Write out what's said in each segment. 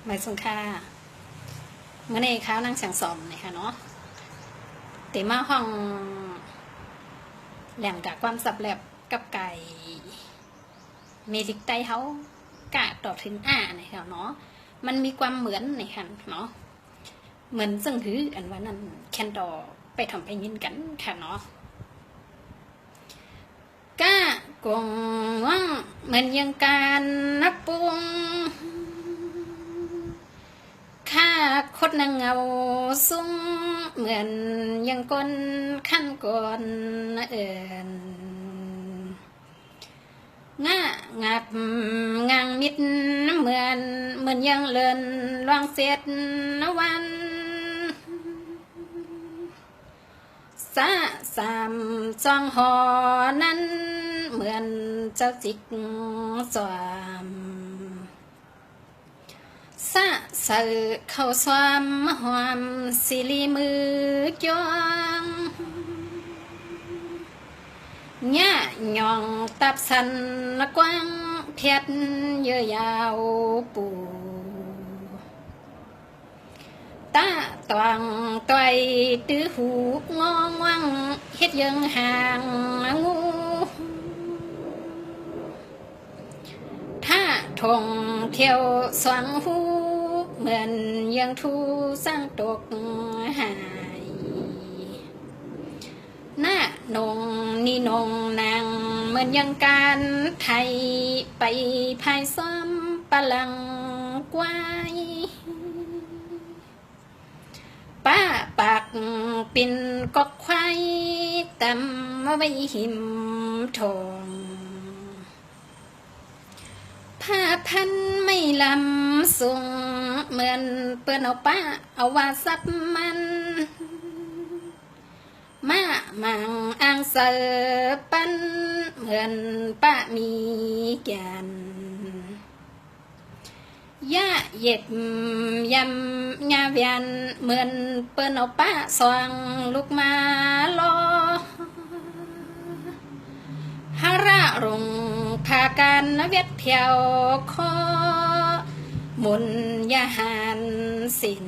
หมายสงค่าเมื่อในข้าวนั่งเสียงสอมนะคะเนาะเตมาห้องแหล่งกับความสับแลบกับไก่เมลิกไตเขากะต่อถึงนะคะเนาะมันมีความเหมือนนะคะเนาะเหมือนซึ่งหืออันว่านั้นแคนดอไปทำไปยินกันค่ะเนาะก้ากงว่างเหมือนยังการนับปุงข้าคดนางเงาซุ้งเหมือนยังก้นขั้นก่อนเอิญงับงางมิดเหมือนยังเลินลองเสียดวันสามจองหอนั้นเหมือนเจ้าจิกสวามเสือเข้าสวามหอมสิลีมือจ้องญ่ายองตับสันกว้างเพียดเยอะยาวปูตาตวงต่อยตื้อหูงองวังเฮ็ดยังห่างงูถ้าทงเที่ยวสวงหูเหมือนยังทูสร้างตกหายหน้านงนี่นงนางเหมือนยังการไทยไปภายซ้อมปะลังกวายป้าปากปิ่นกอกควายตำไว้หิมทองผ้าพันไม่ลำสูงเหมือนเปื้อนเอาป้าเอาว่าซับมันมามังอ่างเสือปันเหมือนป้ามีแก่นย่าเย็บยำยาเวียนเหมือนเปิ้นเอาป้าสว่างลูกมาลอฮาระรงพากันเวียดเพียวคอหมุนยาหานสิน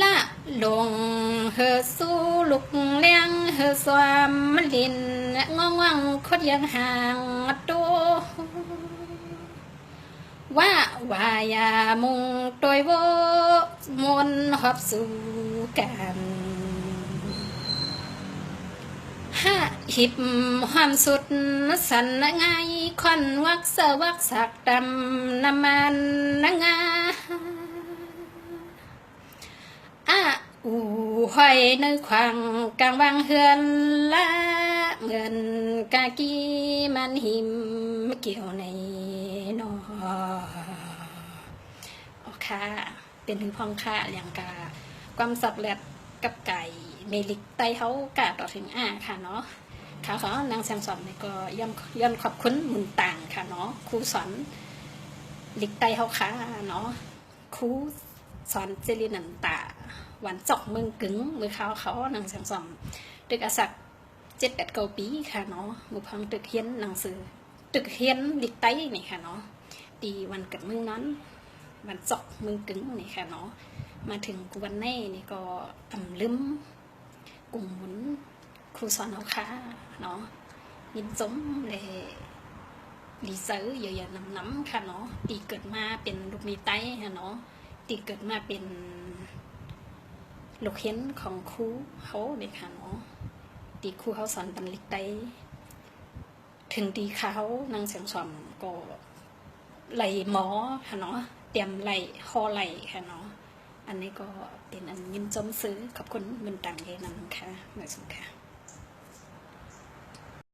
ละลงเฮอสู้ลุกเลี้ยงเฮอสวามลินงงวังคดยังห่างตัววายามุงโดยโวมนหอบสู่กันหิบความสุดสันงายคอนวักเสวักสักดำน้ำมันงาอูหอยในขวางกลางวางเฮือนละเหมือนกากีมันหิมเกี่ยวในนอค่ะเป็นถึงพองค่ะอย่างกาความสับแลดกับไก่เมลิกไตเขากะต่อถึงค่ะเนาะค่ะขอนางแซมสอนก็ย่อมขอบคุณมุนต่างค่ะเนาะครูสอนลิกไตเขาค่ะเนาะครูสอนเจริญนันตาวันจอกเมืองกึ๋งมือเขานางแซมสอนตึกอาศัก7-8 ปีค่ะเนาะมือพังตึกเฮียนหนังสือตึกเฮียนลิกไตนี่ค่ะเนาะตีวันเกิดเมืองนั้นวันจอกมือกึ๋งนี่ค่ะเนาะมาถึงกูวันแน่นี่ก็ลืมกลุ่มหมุนครูสอนเอาค่ะเนาะยินจมเลยลีเซอร์เยอะๆน้ำค่ะเนาะตีเกิดมาเป็นลูกมีไตค่ะเนาะตีเกิดมาเป็นลูกเห็นของครูเขาเลยค่ะเนาะตีครูเขาสอนบันลิกไตถึงตีเขานางเสียงสอนก็ไหลหมอค่ะเนาะเตรียมไหลคอไหลค่ะเนาะอันนี้ก็เป็นอันยิ้มจมซื้อขอบคุณมันต่างเยนั้นค่ะหน่อยสุดค่ะ